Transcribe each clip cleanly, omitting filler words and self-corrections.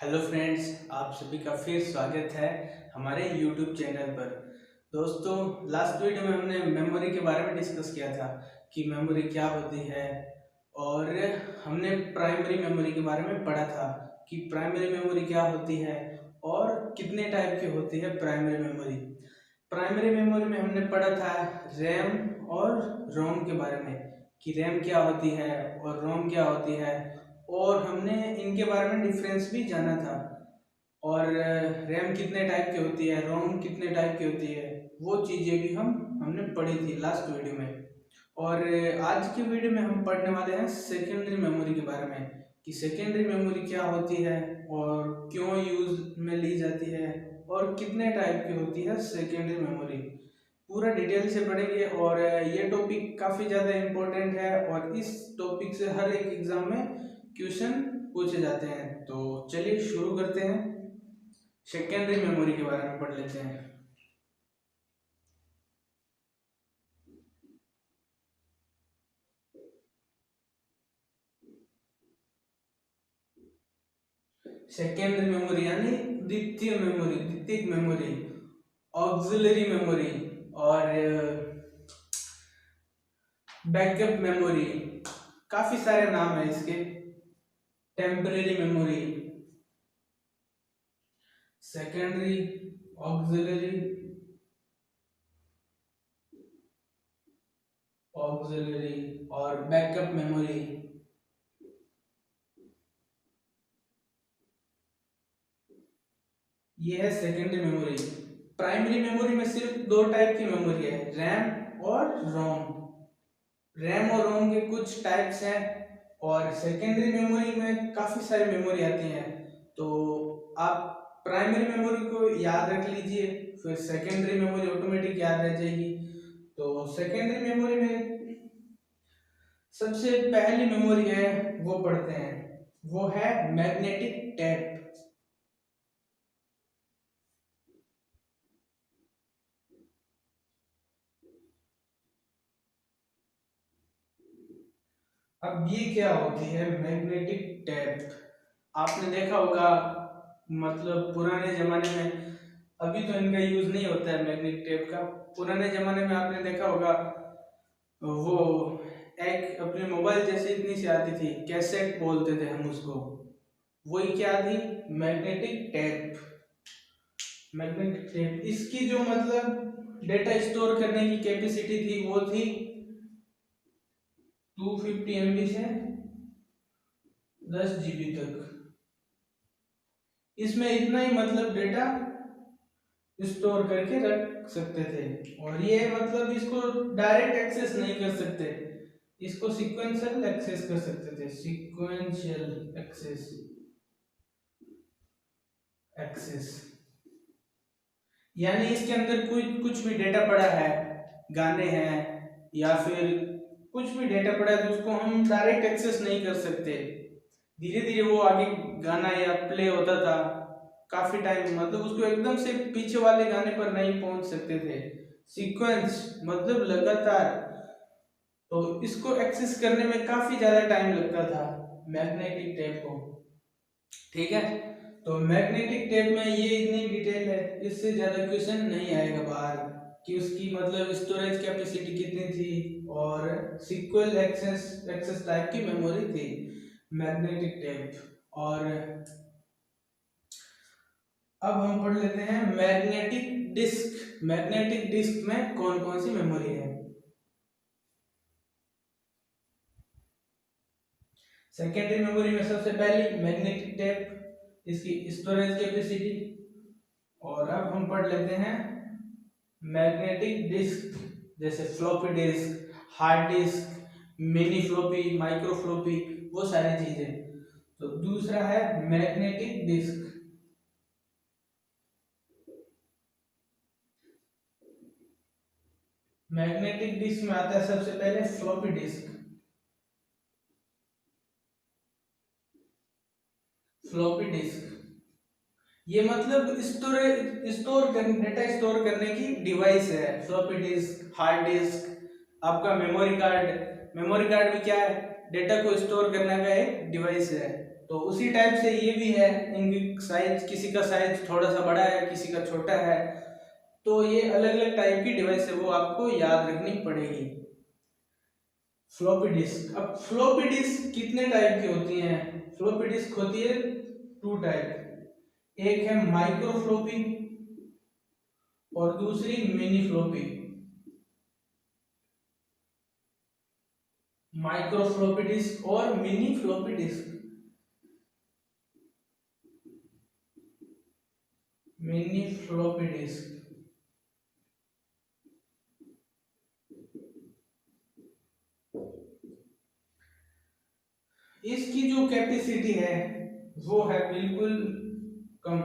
Hello friends, आप सभी का फिर स्वागत है हमारे यूट्यूब चैनल पर। दोस्तों, लास्ट वीडियो में हमने मेमोरी के बारे में डिस्कस किया था कि मेमोरी क्या होती है। और हमने प्राइमरी मेमोरी के बारे में पढ़ा था कि प्राइमरी मेमोरी क्या होती है और कितने टाइप की होती है प्राइमरी मेमोरी। प्राइमरी मेमोरी में हमने पढ़ा था रैम और रोम के बारे में कि रैम क्या होती है और रोम क्या होती है, और हमने इनके बारे में डिफरेंस भी जाना था। और रैम कितने टाइप की होती है, रोम कितने टाइप की होती है, वो चीज़ें भी हमने पढ़ी थी लास्ट वीडियो में। और आज की वीडियो में हम पढ़ने वाले हैं सेकेंडरी मेमोरी के बारे में कि सेकेंडरी मेमोरी क्या होती है और क्यों यूज में ली जाती है और कितने टाइप की होती है सेकेंडरी मेमोरी। पूरा डिटेल से पढ़ेंगे और ये टॉपिक काफ़ी ज़्यादा इम्पोर्टेंट है और इस टॉपिक से हर एक एग्ज़ाम में क्वेश्चन पूछे जाते हैं। तो चलिए शुरू करते हैं, सेकेंडरी मेमोरी के बारे में पढ़ लेते हैं। सेकेंडरी मेमोरी यानी द्वितीयक मेमोरी, ऑक्सिलरी मेमोरी और बैकअप मेमोरी, काफी सारे नाम है इसके। टेम्परेरी मेमोरी, सेकेंडरी, ऑक्सिलरी, और बैकअप मेमोरी। ये है सेकेंडरी मेमोरी। प्राइमरी मेमोरी में सिर्फ दो टाइप की मेमोरी है, रैम और रोम। रैम और रोम के कुछ टाइप्स हैं और सेकेंडरी मेमोरी में काफ़ी सारी मेमोरी आती हैं। तो आप प्राइमरी मेमोरी को याद रख लीजिए, फिर सेकेंडरी मेमोरी ऑटोमेटिक याद रह जाएगी। तो सेकेंडरी मेमोरी में सबसे पहली मेमोरी है वो पढ़ते हैं, वो है मैग्नेटिक टेप। अब ये क्या होती है मैग्नेटिक टेप? आपने देखा होगा, मतलब पुराने जमाने में, अभी तो इनका यूज नहीं होता है मैग्नेटिक टेप का। पुराने जमाने में आपने देखा होगा, वो एक अपने मोबाइल जैसे इतनी सी आती थी, कैसेट बोलते थे हम उसको। वही क्या थी? Magnetic tape. मैग्नेटिक टेप, इसकी जो मतलब डेटा स्टोर करने की कैपेसिटी थी वो थी 250 MB से 10 GB तक। इसमें इतना ही मतलब डेटा स्टोर करके रख सकते थे। और ये मतलब इसको डायरेक्ट एक्सेस नहीं कर सकते, इसको सीक्वेंशियल एक्सेस कर सकते थे। सीक्वेंशियल एक्सेस, यानी इसके अंदर कोई कुछ भी डेटा पड़ा है, गाने हैं या फिर कुछ भी डेटा पड़ा है, तो उसको हम डायरेक्ट एक्सेस नहीं कर सकते। धीरे धीरे वो आगे गाना या प्ले होता था, काफी टाइम, मतलब उसको एकदम से पीछे वाले गाने पर नहीं पहुंच सकते थे। सीक्वेंस मतलब लगातार, तो इसको एक्सेस करने में काफी ज्यादा टाइम लगता था मैग्नेटिक टेप को। ठीक है, तो मैग्नेटिक टेप में ये इतनी डिटेल है, इससे ज्यादा क्वेश्चन नहीं आएगा बाहर कि उसकी मतलब स्टोरेज कैपेसिटी कितनी थी और सीक्वल एक्सेस एक्सेस टाइप की मेमोरी थी मैग्नेटिक टेप। और अब हम पढ़ लेते हैं मैग्नेटिक डिस्क। मैग्नेटिक डिस्क में कौन कौन सी मेमोरी है? सेकेंडरी मेमोरी में सबसे पहली मैग्नेटिक टेप, इसकी स्टोरेज कैपेसिटी। और अब हम पढ़ लेते हैं मैग्नेटिक डिस्क, जैसे floppy disk, hard disk, mini floppy, micro floppy, वो सारी चीजें। तो दूसरा है मैग्नेटिक डिस्क। मैग्नेटिक डिस्क में आता है सबसे पहले फ्लॉपी डिस्क। फ्लॉपी डिस्क ये मतलब स्टोर करने, डेटा स्टोर करने की डिवाइस है फ्लॉपी डिस्क, हार्ड डिस्क। आपका मेमोरी कार्ड, मेमोरी कार्ड भी क्या है? डेटा को स्टोर करने का एक डिवाइस है। तो उसी टाइप से ये भी है, इनकी साइज, किसी का साइज थोड़ा सा बड़ा है, किसी का छोटा है, तो ये अलग अलग टाइप की डिवाइस है, वो आपको याद रखनी पड़ेगी। फ्लॉपी डिस्क, अब फ्लॉपी डिस्क कितने टाइप की होती हैं? फ्लॉपी डिस्क होती है टू टाइप, एक है माइक्रो फ्लॉपी और दूसरी mini floppy. Micro floppy disk और mini floppy disk. Mini floppy disk इसकी जो कैपेसिटी है वो है बिल्कुल कम,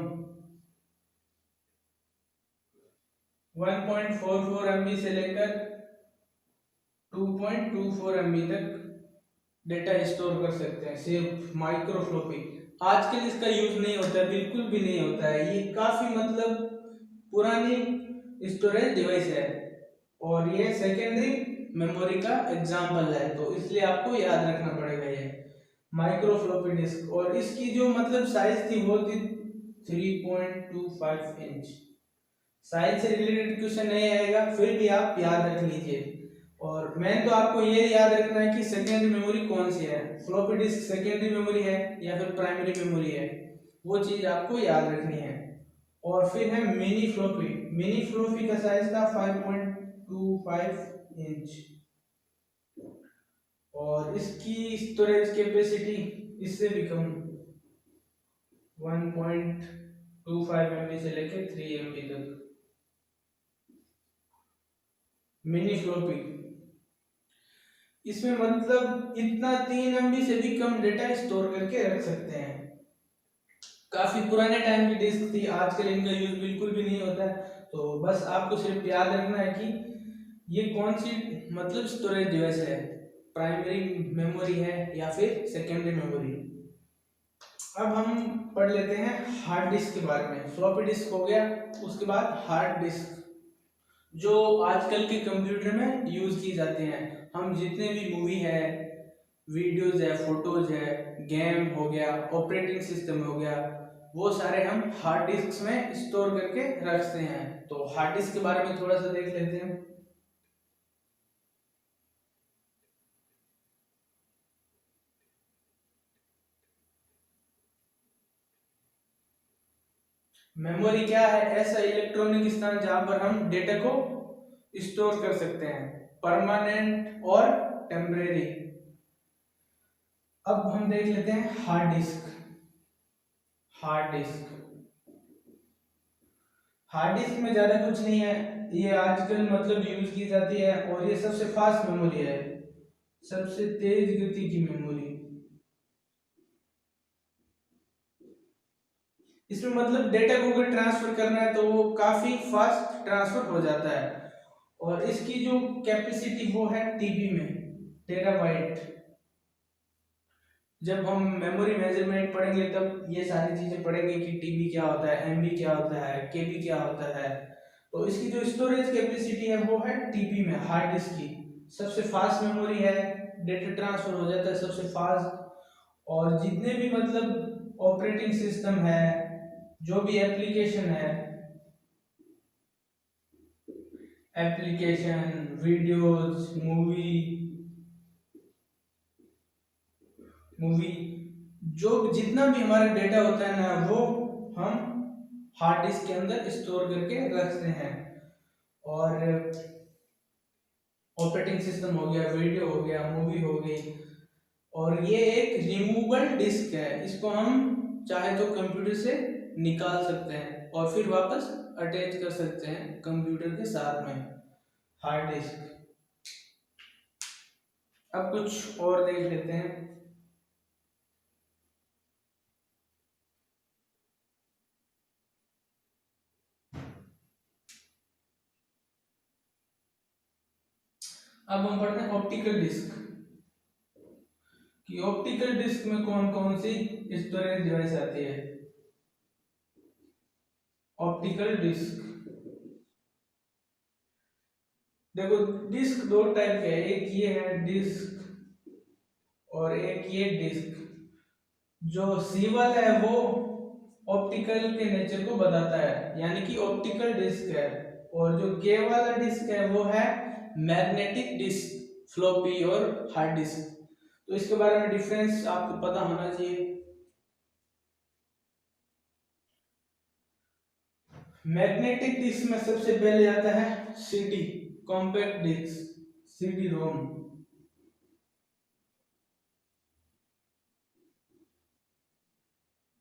1.44 MB से लेकर 2.24 MB तक डेटा स्टोर कर सकते हैं सिर्फ माइक्रो फ्लॉपी। आजकल इसका यूज नहीं होता है, बिल्कुल भी नहीं होता है, ये काफी मतलब पुरानी स्टोरेज डिवाइस है और ये सेकेंडरी मेमोरी का एग्जाम्पल है, तो इसलिए आपको याद रखना पड़ेगा ये माइक्रो फ्लॉपी डिस्क। और इसकी जो मतलब साइज थी वो थी 3.25 इंच। साइज से रिलेटेड क्वेश्चन नहीं आएगा, फिर भी आप याद रख लीजिए। और मेन तो आपको ये याद रखना है कि सेकेंडरी मेमोरी कौन सी है, फ्लॉपी डिस्क सेकेंडरी मेमोरी है या फिर प्राइमरी मेमोरी है, वो चीज आपको याद रखनी है। और फिर है मिनी फ्लॉपी। मिनी फ्लॉपी का साइज था 5.25 इंच और इसकी स्टोरेज कैपेसिटी इससे भी कम, 1.25 MB से लेकर 3 MB तक। मिनी फ्लॉपी इसमें मतलब इतना 3 MB से भी कम डेटा स्टोर करके रख सकते हैं। काफी पुराने टाइम की डिस्क थी, आजकल इनका यूज बिल्कुल भी नहीं होता है, तो बस आपको सिर्फ याद रखना है कि ये कौन सी मतलब स्टोरेज डिवाइस है, प्राइमरी मेमोरी है या फिर सेकेंडरी मेमोरी। अब हम पढ़ लेते हैं हार्ड डिस्क के बारे में। फ्लॉपी डिस्क हो गया, उसके बाद हार्ड डिस्क जो आजकल के कंप्यूटर में यूज की जाती हैं। हम जितने भी मूवी है, वीडियोज है, फोटोज है, गेम हो गया, ऑपरेटिंग सिस्टम हो गया, वो सारे हम हार्ड डिस्क में स्टोर करके रखते हैं। तो हार्ड डिस्क के बारे में थोड़ा सा देख लेते हैं। मेमोरी क्या है? ऐसा इलेक्ट्रॉनिक स्थान जहां पर हम डेटा को स्टोर कर सकते हैं, परमानेंट और टेम्परेरी। अब हम देख लेते हैं hard disk. Hard disk, hard disk में ज्यादा कुछ नहीं है, ये आजकल मतलब यूज की जाती है और ये सबसे फास्ट मेमोरी है, सबसे तेज गति की मेमोरी। इसमें मतलब डेटा को अगर ट्रांसफर करना है तो वो काफी फास्ट ट्रांसफर हो जाता है। और इसकी जो कैपेसिटी वो है टीबी में, टेराबाइट। जब हम मेमोरी मेजरमेंट पढ़ेंगे तब ये सारी चीजें पढ़ेंगे कि टीबी क्या होता है, एमबी क्या होता है, केबी क्या होता है। तो इसकी जो स्टोरेज कैपेसिटी है वो है टीबी में, हार्ड डिस्क की। सबसे फास्ट मेमोरी है, डेटा ट्रांसफर हो जाता है सबसे फास्ट। और जितने भी मतलब ऑपरेटिंग सिस्टम है, जो भी एप्लीकेशन है, एप्लीकेशन, वीडियोस, मूवी, जो जितना भी हमारा डेटा होता है ना, वो हम हार्ड डिस्क के अंदर स्टोर करके रखते हैं। और ऑपरेटिंग सिस्टम हो गया, वीडियो हो गया, मूवी हो गई। और ये एक रिमूवेबल डिस्क है, इसको हम चाहे तो कंप्यूटर से निकाल सकते हैं और फिर वापस अटैच कर सकते हैं कंप्यूटर के साथ में, हार्ड डिस्क। अब कुछ और देख लेते हैं। अब हम पढ़ते हैं ऑप्टिकल डिस्क, कि ऑप्टिकल डिस्क में कौन कौन सी स्टोरेज डिवाइस आती है। ऑप्टिकल डिस्क, देखो डिस्क दो टाइप के हैं, एक ये है डिस्क और एक ये डिस्क। जो सी वाला है वो ऑप्टिकल के नेचर को बताता है, यानी कि ऑप्टिकल डिस्क है। और जो के वाला डिस्क है वो है मैग्नेटिक डिस्क, फ्लॉपी और हार्ड डिस्क। तो इसके बारे में डिफरेंस आपको पता होना चाहिए। मैग्नेटिक डिस्क में सबसे पहले आता है CD, compact disc, CD ROM.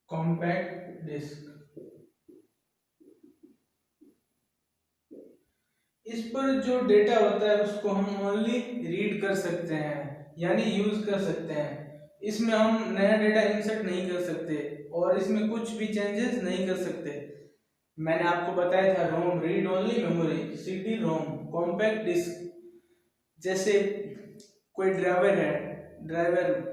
Compact disc, इस पर जो डेटा होता है उसको हम ओनली रीड कर सकते हैं, यानी यूज कर सकते हैं। इसमें हम नया डेटा इंसर्ट नहीं कर सकते और इसमें कुछ भी चेंजेस नहीं कर सकते। मैंने आपको बताया था ROM, read only memory, CD ROM, compact disc. जैसे कोई ड्राइवर है, ड्राइवर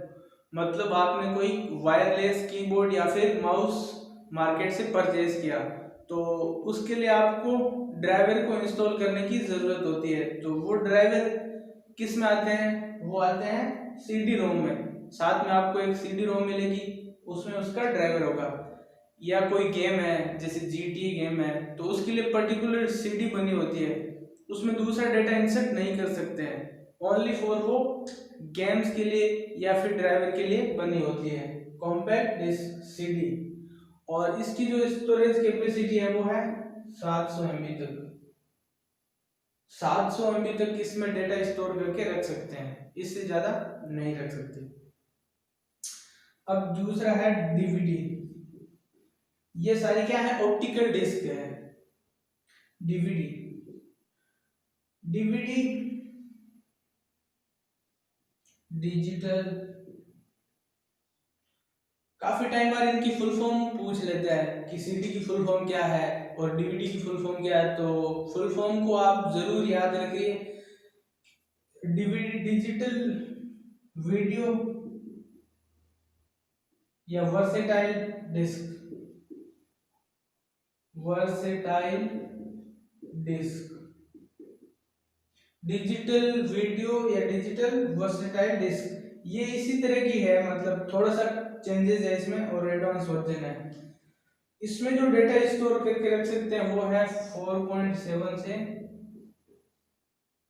मतलब आपने कोई वायरलेस कीबोर्ड या फिर माउस मार्केट से परचेज किया, तो उसके लिए आपको ड्राइवर को इंस्टॉल करने की ज़रूरत होती है। तो वो ड्राइवर किस में आते हैं? वो आते हैं सीडी रोम में। साथ में आपको एक सीडी रोम मिलेगी, उसमें उसका ड्राइवर होगा। या कोई गेम है जैसे जीटी गेम है, तो उसके लिए पर्टिकुलर सीडी बनी होती है, उसमें दूसरा डेटा इंसर्ट नहीं कर सकते हैं। ओनली फॉर वो गेम्स के लिए या फिर ड्राइवर के लिए बनी होती है कॉम्पैक्ट डिस्क सीडी। और इसकी जो स्टोरेज कैपेसिटी है वो है 700 MB तक। 700 MB तक इसमें डेटा स्टोर करके रख सकते हैं, इससे ज्यादा नहीं रख सकते। अब दूसरा है डीवीडी। ये सारी क्या है? ऑप्टिकल डिस्क है। डीवीडी, डीवीडी डिजिटल, काफी टाइम बाद इनकी फुल फॉर्म पूछ लेता है कि सीडी की फुल फॉर्म क्या है और डीवीडी की फुल फॉर्म क्या है। तो फुल फॉर्म को आप जरूर याद रखिए। डीवीडी डिजिटल वीडियो या versatile disc, versatile disc, digital video या डिजिटल वर्सेटाइल डिस्क, ये इसी तरह की है, मतलब थोड़ा सा चेंजेस है इसमें और एडवांस वर्जन है। इसमें जो डेटा स्टोर करके रख सकते हैं वो है 4.7 से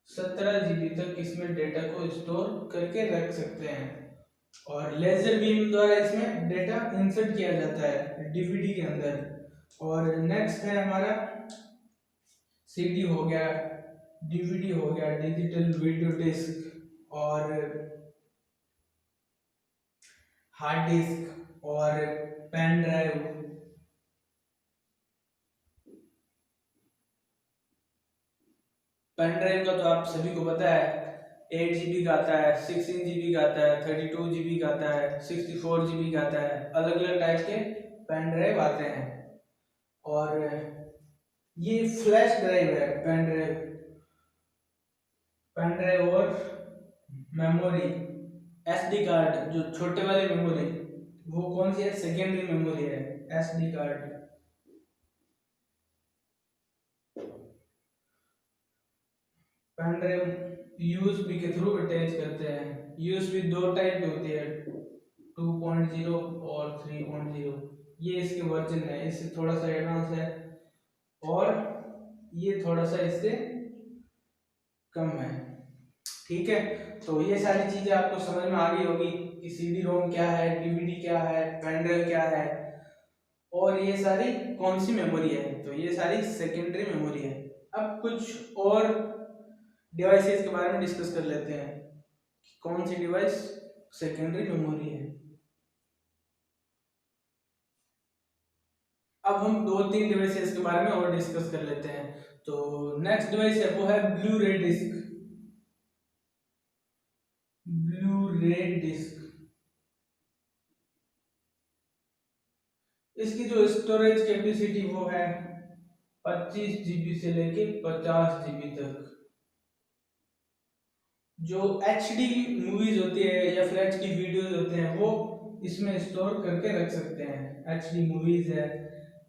17 GB तक इसमें डेटा को स्टोर करके रख सकते हैं। और लेजर बीम द्वारा इसमें डेटा इंसर्ट किया जाता है डीवीडी के अंदर। और नेक्स्ट है हमारा सीडी हो गया, डीवीडी हो गया, डिजिटल वीडियो डिस्क, और हार्ड डिस्क और पेन ड्राइव। पेन ड्राइव का तो आप सभी को पता है, 8 GB का आता है, 16 GB का आता है, 32 GB का आता है, 64 GB का आता है। अलग अलग टाइप के पेन ड्राइव आते हैं। और ये फ्लैश ड्राइव है, पेन ड्राइव, पेन ड्राइव और मेमोरी, एसडी कार्ड, जो छोटे वाली मेमोरी, वो कौन सी है? सेकेंडरी मेमोरी है, SD card. Pen drive USB के थ्रू अटैच करते हैं। यूएसबी दो टाइप की होती है, 2.0 और 3.0। ये इसके वर्जन है, इससे थोड़ा सा एडवांस है और ये थोड़ा सा इससे कम है। ठीक है, तो ये सारी चीजें आपको समझ में आ गई होगी कि सीडी रोम क्या है, डीवीडी क्या है, पेन ड्राइव क्या है, और ये सारी कौन सी मेमोरी है। तो ये सारी सेकेंडरी मेमोरी है। अब कुछ और डिवाइसेस के बारे में डिस्कस कर लेते हैं कि कौन सी डिवाइस सेकेंडरी मेमोरी है। अब हम दो तीन डिवाइसेस के बारे में और डिस्कस कर लेते हैं। तो नेक्स्ट डिवाइस है वो है ब्लू रे डिस्क, ब्लू रे डिस्क। इसकी जो स्टोरेज कैपेसिटी वो है 25 GB से लेके 50 GB तक। जो HD मूवीज होती है या फिर HD वीडियोज होते हैं वो इसमें स्टोर करके रख सकते हैं। HD मूवीज है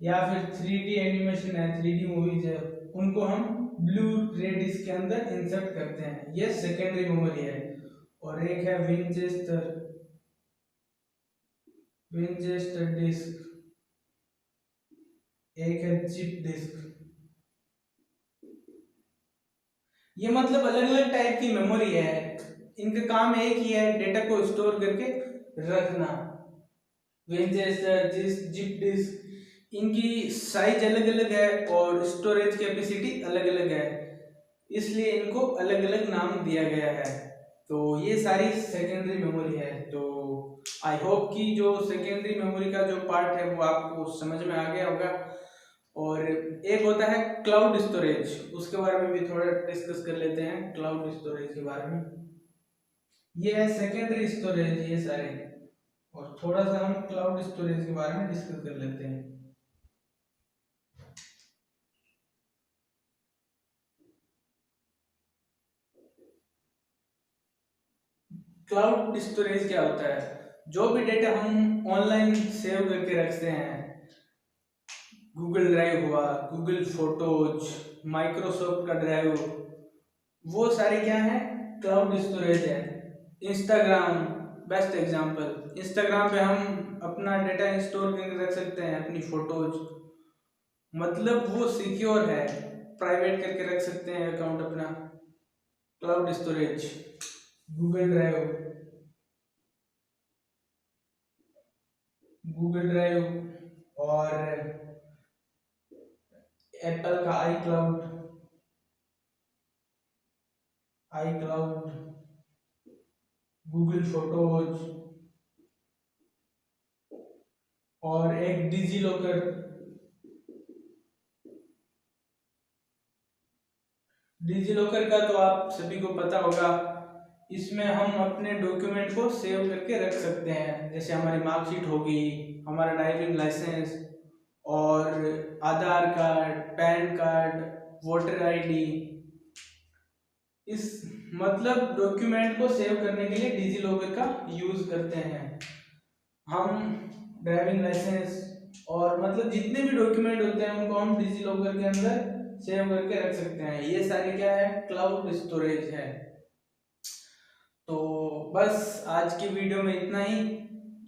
या फिर 3D एनिमेशन है, 3D मूवीज है, उनको हम ब्लू रे डिस्क के अंदर इंसर्ट करते हैं। ये सेकेंडरी मेमोरी है। और एक है विंचेस्टर, विंचेस्टर डिस्क, एक है चिप डिस्क। ये मतलब अलग अलग टाइप की मेमोरी है, इनका काम एक ही है, डेटा को स्टोर करके रखना। विंचेस्टर जिप डिस्क, इनकी साइज अलग अलग है और स्टोरेज कैपेसिटी अलग अलग है, इसलिए इनको अलग अलग नाम दिया गया है। तो ये सारी सेकेंडरी मेमोरी है। तो आई होप कि जो सेकेंडरी मेमोरी का जो पार्ट है वो आपको समझ में आ गया होगा। और एक होता है क्लाउड स्टोरेज, उसके बारे में भी थोड़ा डिस्कस कर लेते हैं, क्लाउड स्टोरेज के बारे में। ये है सेकेंडरी स्टोरेज ये सारे, और थोड़ा सा हम क्लाउड स्टोरेज के बारे में डिस्कस कर लेते हैं। क्लाउड स्टोरेज क्या होता है? जो भी डेटा हम ऑनलाइन सेव करके रखते हैं, गूगल ड्राइव हुआ, गूगल फोटोज, माइक्रोसॉफ्ट का ड्राइव, वो सारे क्या है? क्लाउड स्टोरेज है। इंस्टाग्राम बेस्ट एग्जांपल, इंस्टाग्राम पे हम अपना डेटा स्टोर करके रख सकते हैं, अपनी फोटोज, मतलब वो सिक्योर है, प्राइवेट करके रख सकते हैं अकाउंट अपना। Cloud storage, Google drive, Google drive और एप्पल का आई क्लाउड, आई क्लाउड, गूगल फोटोज, और एक डिजी लॉकर। डिजी लॉकर का तो आप सभी को पता होगा, इसमें हम अपने डॉक्यूमेंट को सेव करके रख सकते हैं, जैसे हमारी मार्कशीट होगी, हमारा ड्राइविंग लाइसेंस, और Aadhaar card, PAN card, voter ID. इस मतलब डॉक्यूमेंट को सेव करने के लिए डिजी लॉकर का यूज करते हैं हम। ड्राइविंग लाइसेंस और मतलब जितने भी डॉक्यूमेंट होते हैं उनको हम डिजी लॉकर के अंदर सेव करके रख सकते हैं। ये सारी क्या है? क्लाउड स्टोरेज है। तो बस आज की वीडियो में इतना ही।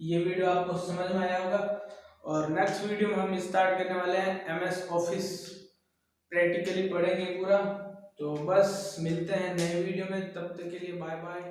ये वीडियो आपको समझ में आया होगा, और नेक्स्ट वीडियो में हम स्टार्ट करने वाले हैं MS ऑफिस, प्रैक्टिकली पढ़ेंगे पूरा। तो बस मिलते हैं नए वीडियो में, तब तक के लिए बाय बाय।